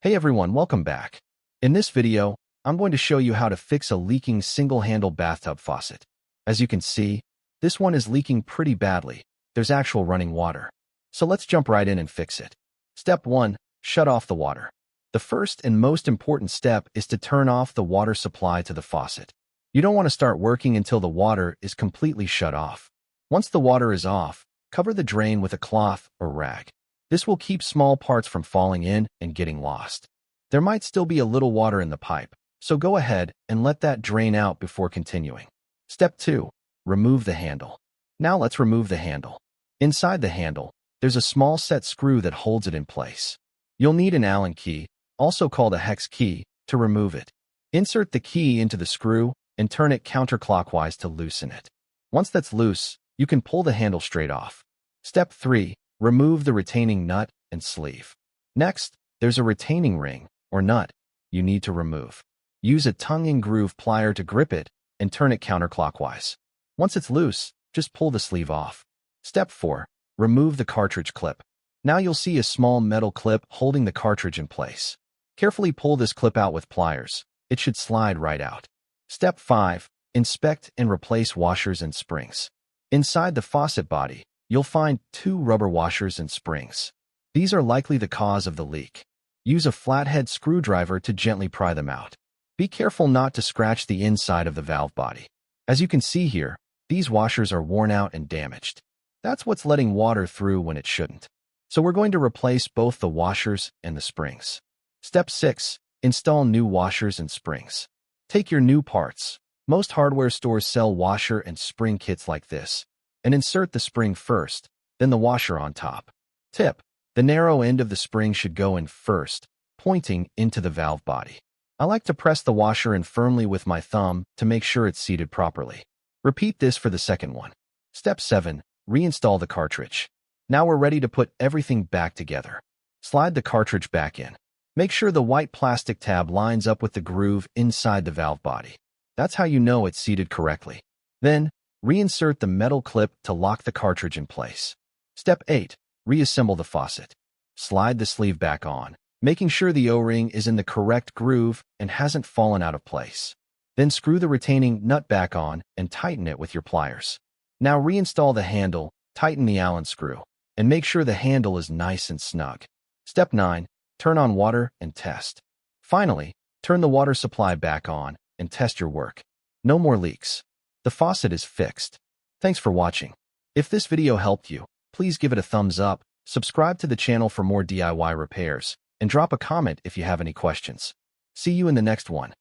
Hey everyone, welcome back. In this video, I'm going to show you how to fix a leaking single-handle bathtub faucet. As you can see, this one is leaking pretty badly. There's actual running water. So let's jump right in and fix it. Step 1. Shut off the water. The first and most important step is to turn off the water supply to the faucet. You don't want to start working until the water is completely shut off. Once the water is off, cover the drain with a cloth or rag. This will keep small parts from falling in and getting lost. There might still be a little water in the pipe, so go ahead and let that drain out before continuing. Step 2. Remove the handle. Now let's remove the handle. Inside the handle, there's a small set screw that holds it in place. You'll need an Allen key, also called a hex key, to remove it. Insert the key into the screw and turn it counterclockwise to loosen it. Once that's loose, you can pull the handle straight off. Step 3. Remove the retaining nut and sleeve. Next, there's a retaining ring, or nut, you need to remove. Use a tongue-and-groove plier to grip it and turn it counterclockwise. Once it's loose, just pull the sleeve off. Step 4. Remove the cartridge clip. Now you'll see a small metal clip holding the cartridge in place. Carefully pull this clip out with pliers. It should slide right out. Step 5. Inspect and replace washers and springs. Inside the faucet body, you'll find 2 rubber washers and springs. These are likely the cause of the leak. Use a flathead screwdriver to gently pry them out. Be careful not to scratch the inside of the valve body. As you can see here, these washers are worn out and damaged. That's what's letting water through when it shouldn't. So we're going to replace both the washers and the springs. Step 6. Install new washers and springs. Take your new parts. Most hardware stores sell washer and spring kits like this, and insert the spring first, then the washer on top. Tip: the narrow end of the spring should go in first, pointing into the valve body. I like to press the washer in firmly with my thumb to make sure it's seated properly. Repeat this for the second one. Step 7. Reinstall the cartridge. Now we're ready to put everything back together. Slide the cartridge back in. Make sure the white plastic tab lines up with the groove inside the valve body. That's how you know it's seated correctly. Then, reinsert the metal clip to lock the cartridge in place. Step 8. Reassemble the faucet. Slide the sleeve back on, making sure the O-ring is in the correct groove and hasn't fallen out of place. Then screw the retaining nut back on and tighten it with your pliers. Now reinstall the handle, tighten the Allen screw, and make sure the handle is nice and snug. Step 9. Turn on water and test. Finally, turn the water supply back on and test your work. No more leaks. The faucet is fixed. Thanks for watching. If this video helped you, please give it a thumbs up, subscribe to the channel for more DIY repairs, and drop a comment if you have any questions. See you in the next one.